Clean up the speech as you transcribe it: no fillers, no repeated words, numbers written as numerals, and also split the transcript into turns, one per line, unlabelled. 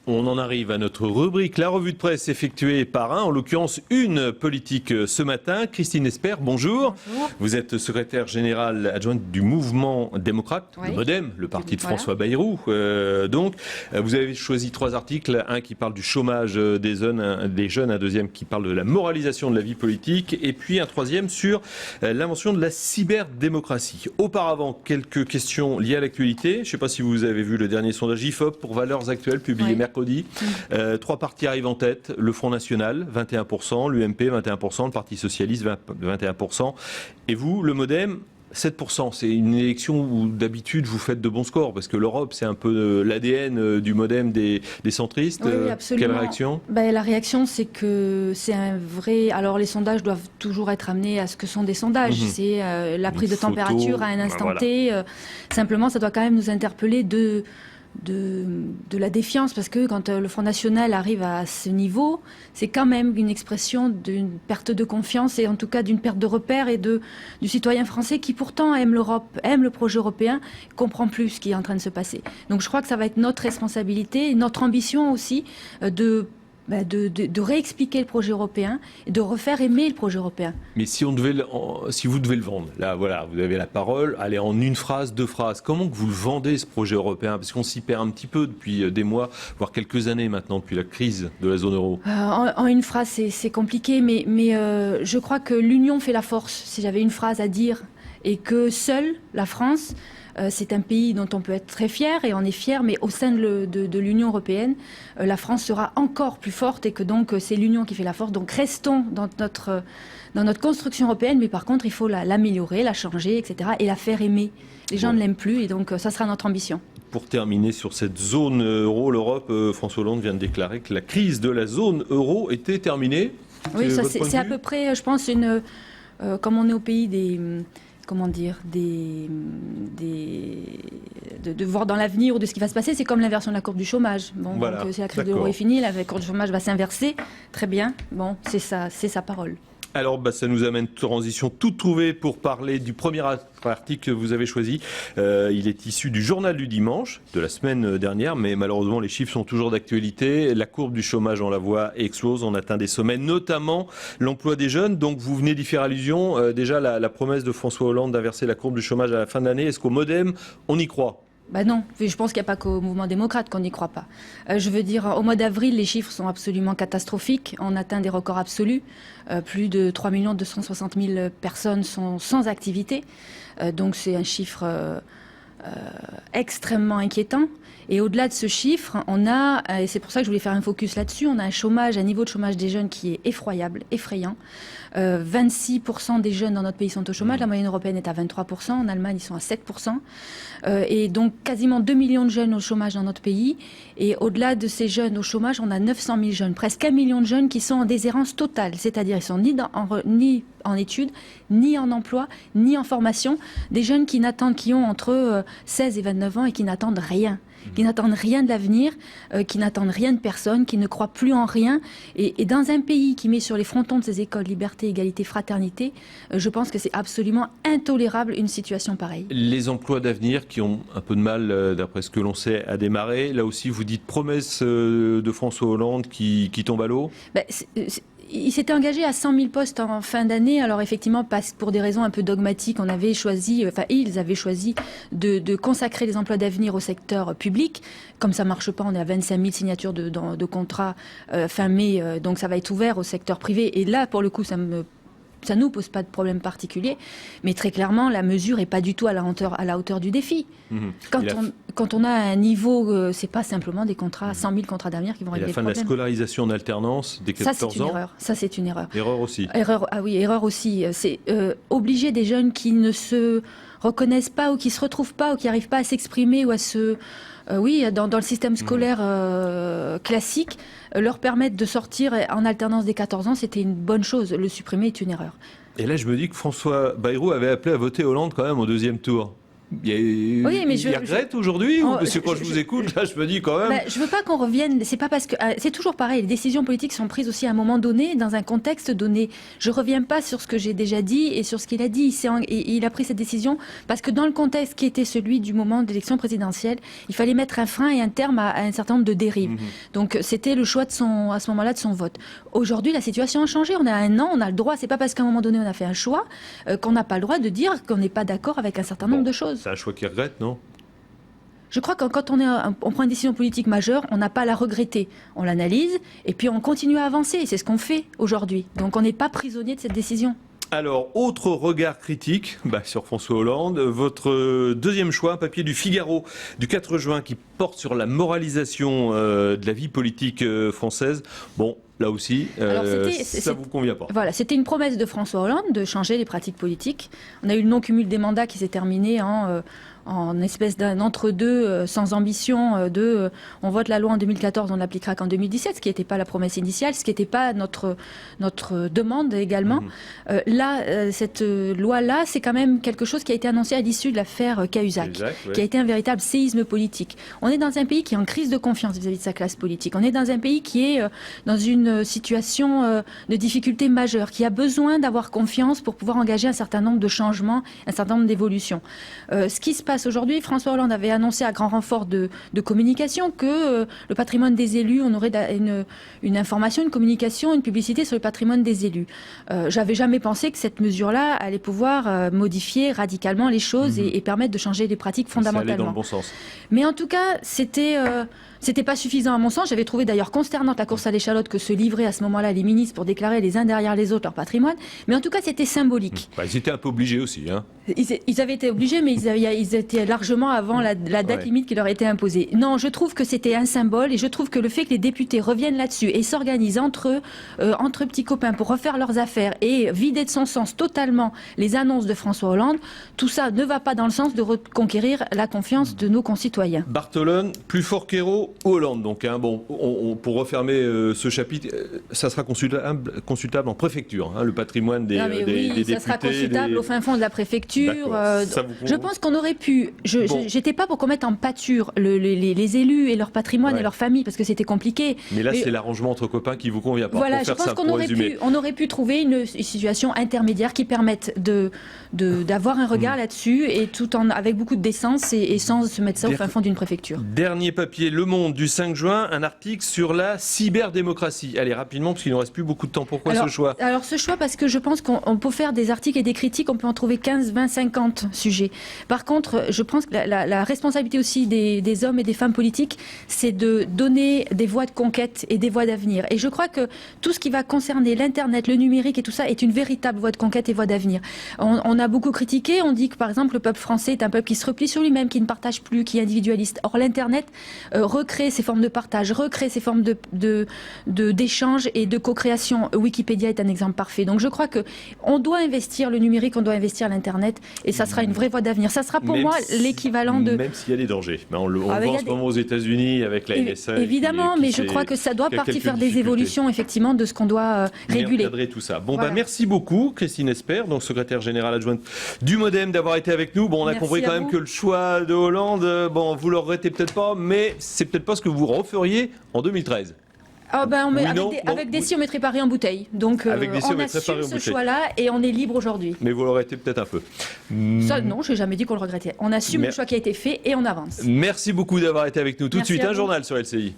On en arrive à notre rubrique, la revue de presse effectuée par en l'occurrence une politique ce matin. Christine Espert, bonjour.
Bonjour.
Vous êtes secrétaire générale adjointe du mouvement démocrate,
Oui.
le MoDem, le parti de
Voilà.
François Bayrou. Vous avez choisi 3 articles, un qui parle du chômage des jeunes, un deuxième qui parle de la moralisation de la vie politique, et puis un troisième sur l'invention de la cyberdémocratie. Auparavant, quelques questions liées à l'actualité. Je ne sais pas si vous avez vu le dernier sondage IFOP pour Valeurs Actuelles publié mercredi. 3 partis arrivent en tête, le Front National, 21%, l'UMP, 21%, le Parti Socialiste, 21%. Et vous, le MoDem, 7%. C'est une élection où d'habitude vous faites de bons scores, parce que l'Europe, c'est un peu l'ADN du MoDem des centristes.
Oui, absolument.
Quelle réaction ?
La réaction, c'est que c'est un vrai... Alors, les sondages doivent toujours être amenés à ce que sont des sondages. C'est la prise de température à un instant T. Simplement, ça doit quand même nous interpeller de la défiance, parce que quand le Front National arrive à ce niveau, c'est quand même une expression d'une perte de confiance et en tout cas d'une perte de repères et du citoyen français qui pourtant aime l'Europe, aime le projet européen, comprend plus ce qui est en train de se passer. Donc je crois que ça va être notre responsabilité et notre ambition aussi de réexpliquer le projet européen et de refaire aimer le projet européen.
Mais si vous devez le vendre, là voilà, vous avez la parole, allez en une phrase, 2 phrases, comment que vous le vendez ce projet européen ? Parce qu'on s'y perd un petit peu depuis des mois, voire quelques années maintenant, depuis la crise de la zone euro.
En une phrase, c'est compliqué, mais je crois que l'union fait la force, si j'avais une phrase à dire, et que seule la France... c'est un pays dont on peut être très fier et on est fier, mais au sein de l'Union européenne, la France sera encore plus forte et que donc c'est l'Union qui fait la force. Donc restons dans notre construction européenne, mais par contre il faut l'améliorer, la changer, etc. et la faire aimer. Les gens ne l'aiment plus et donc ça sera notre ambition.
Pour terminer sur cette zone euro, l'Europe, François Hollande vient de déclarer que la crise de la zone euro était terminée.
Oui, c'est à peu près, je pense, comme on est au pays de voir dans l'avenir ou de ce qui va se passer, c'est comme l'inversion de la courbe du chômage. Bon,
voilà,
donc si la crise de l'euro est finie, la courbe du chômage va s'inverser. Très bien. Bon, c'est sa parole.
Alors, ça nous amène une transition toute trouvée pour parler du premier article que vous avez choisi. Il est issu du journal du dimanche de la semaine dernière, mais malheureusement, les chiffres sont toujours d'actualité. La courbe du chômage, on la voit, explose. On atteint des sommets, notamment l'emploi des jeunes. Donc, vous venez d'y faire allusion. Déjà, la promesse de François Hollande d'inverser la courbe du chômage à la fin de l'année, est-ce qu'au MoDem, on y croit ?
Non, je pense qu'il n'y a pas qu'au mouvement démocrate qu'on n'y croit pas. Je veux dire, au mois d'avril, les chiffres sont absolument catastrophiques. On atteint des records absolus. Plus de 3 260 000 personnes sont sans activité. Donc c'est un chiffre extrêmement inquiétant. Et au-delà de ce chiffre, on a, et c'est pour ça que je voulais faire un focus là-dessus, on a un niveau de chômage des jeunes qui est effroyable, effrayant. 26% des jeunes dans notre pays sont au chômage, la moyenne européenne est à 23%, en Allemagne ils sont à 7%. Et donc quasiment 2 millions de jeunes au chômage dans notre pays. Et au-delà de ces jeunes au chômage, on a 900 000 jeunes, presque 1 million de jeunes qui sont en déshérence totale. C'est-à-dire ils sont ni en études, ni en emploi, ni en formation. Des jeunes qui ont entre 16 et 29 ans et qui n'attendent rien. Qui n'attendent rien de l'avenir, qui n'attendent rien de personne, qui ne croient plus en rien. Et dans un pays qui met sur les frontons de ses écoles liberté, égalité, fraternité, je pense que c'est absolument intolérable une situation pareille. Les
emplois d'avenir qui ont un peu de mal, d'après ce que l'on sait, à démarrer. Là aussi, vous dites promesse de François Hollande qui tombe à l'eau.
Il s'était engagé à 100 000 postes en fin d'année. Alors effectivement, pour des raisons un peu dogmatiques, ils avaient choisi de consacrer les emplois d'avenir au secteur public. Comme ça ne marche pas, on est à 25 000 signatures de contrats fin mai, donc ça va être ouvert au secteur privé. Et là, pour le coup, ça nous pose pas de problème particulier, mais très clairement, la mesure est pas du tout à la hauteur du défi. Quand on a un niveau, c'est pas simplement des contrats, 100 000 contrats d'avenir qui vont régler le problème.
La fin de la scolarisation en alternance dès 14 ans.
Ça, c'est une erreur.
Erreur aussi.
Erreur aussi. C'est obliger des jeunes qui ne se reconnaissent pas ou qui se retrouvent pas ou qui n'arrivent pas à s'exprimer ou à se... dans le système scolaire classique, leur permettre de sortir en alternance dès 14 ans, c'était une bonne chose. Le supprimer est une erreur.
Et là, je me dis que François Bayrou avait appelé à voter Hollande quand même au deuxième tour. Il regrette aujourd'hui ou parce que quand je vous écoute, là, je me dis quand même.
Je veux pas qu'on revienne. C'est pas parce que c'est toujours pareil. Les décisions politiques sont prises aussi à un moment donné, dans un contexte donné. Je reviens pas sur ce que j'ai déjà dit et sur ce qu'il a dit. Il a pris cette décision parce que dans le contexte qui était celui du moment d'élection présidentielle, il fallait mettre un frein et un terme à un certain nombre de dérives. Donc c'était le choix à ce moment-là de son vote. Aujourd'hui, la situation a changé. On a un an, on a le droit. C'est pas parce qu'à un moment donné on a fait un choix qu'on n'a pas le droit de dire qu'on n'est pas d'accord avec un certain nombre de choses.
C'est un choix qu'il regrette, non ?
Je crois que quand on prend une décision politique majeure, on n'a pas à la regretter. On l'analyse et puis on continue à avancer. Et c'est ce qu'on fait aujourd'hui. Donc on n'est pas prisonnier de cette décision.
Alors, autre regard critique sur François Hollande, votre deuxième choix, un papier du Figaro du 4 juin qui porte sur la moralisation de la vie politique française. Bon, là aussi, ça ne vous convient pas.
Voilà, c'était une promesse de François Hollande de changer les pratiques politiques. On a eu le non-cumul des mandats qui s'est terminé en espèce d'un entre-deux sans ambition on vote la loi en 2014, on l'appliquera qu'en 2017, ce qui n'était pas la promesse initiale, ce qui n'était pas notre demande également. Cette loi-là, c'est quand même quelque chose qui a été annoncé à l'issue de l'affaire Cahuzac, qui a été un véritable séisme politique. On est dans un pays qui est en crise de confiance vis-à-vis de sa classe politique. On est dans un pays qui est dans une situation de difficulté majeure, qui a besoin d'avoir confiance pour pouvoir engager un certain nombre de changements, un certain nombre d'évolutions. Ce qui se passe aujourd'hui, François Hollande avait annoncé à grand renfort de communication que le patrimoine des élus, on aurait une information, une communication, une publicité sur le patrimoine des élus. J'avais jamais pensé que cette mesure-là allait pouvoir modifier radicalement les choses et permettre de changer les pratiques fondamentalement.
Ça allait dans le bon sens.
Mais en tout cas, c'était pas suffisant à mon sens. J'avais trouvé d'ailleurs consternante la course à l'échalote que se livraient à ce moment-là les ministres pour déclarer les uns derrière les autres leur patrimoine. Mais en tout cas, c'était symbolique.
Ils étaient un peu obligés aussi. Hein.
Ils avaient été obligés, mais ils étaient largement avant la date limite qui leur était imposée. Non, je trouve que c'était un symbole et je trouve que le fait que les députés reviennent là-dessus et s'organisent entre petits copains pour refaire leurs affaires et vider de son sens totalement les annonces de François Hollande, tout ça ne va pas dans le sens de reconquérir la confiance de nos concitoyens.
Barthelone, plus fort qu'Hérault ou Hollande donc, pour refermer ce chapitre, ça sera consultable en préfecture, le patrimoine des députés.
Ça sera consultable au fin fond de la préfecture. Je pense qu'on aurait pu. J'étais pas pour qu'on mette en pâture les élus et leur patrimoine et leur famille parce que c'était compliqué.
Mais là, c'est l'arrangement entre copains qui vous convient pas.
Voilà, je pense qu'on aurait pu trouver une situation intermédiaire qui permette d'avoir un regard là-dessus et avec beaucoup de décence et sans se mettre ça au fin fond d'une préfecture.
Dernier papier, Le Monde du 5 juin, un article sur la cyberdémocratie. Allez, rapidement, parce qu'il ne nous reste plus beaucoup de temps. Pourquoi ce choix ?
Alors, ce choix, parce que je pense qu'on peut faire des articles et des critiques, on peut en trouver 15, 20, 50 sujets. Par contre, je pense que la responsabilité aussi des hommes et des femmes politiques, c'est de donner des voies de conquête et des voies d'avenir. Et je crois que tout ce qui va concerner l'Internet, le numérique et tout ça est une véritable voie de conquête et voie d'avenir. On a beaucoup critiqué, on dit que par exemple le peuple français est un peuple qui se replie sur lui-même, qui ne partage plus, qui est individualiste. Or, l'Internet recrée ces formes de partage, recrée ces formes d'échange et de co-création. Wikipédia est un exemple parfait. Donc je crois qu'on doit investir le numérique, on doit investir l'Internet et ça sera une vraie voie d'avenir. Ça sera pour moi l'équivalent de...
Même s'il y a des dangers. On le voit en ce moment aux États-Unis avec la NSA.
Évidemment, mais je crois que ça doit partir faire des évolutions effectivement de ce qu'on doit réguler.
Encadrer tout ça. Merci beaucoup Christine Esper, donc secrétaire générale adjointe du MoDem, d'avoir été avec nous. On a compris quand même que le choix de Hollande, vous le regrettez peut-être pas, mais c'est peut-être pas ce que vous referiez en 2013.
Avec des si on mettrait Paris en bouteille. Donc on assume ce choix-là et on est libre aujourd'hui.
Mais vous le regrettez peut-être un peu.
Ça, non, je n'ai jamais dit qu'on le regrettait. On assume le choix qui a été fait et on avance.
Merci beaucoup d'avoir été avec nous. Tout de suite, un journal sur LCI.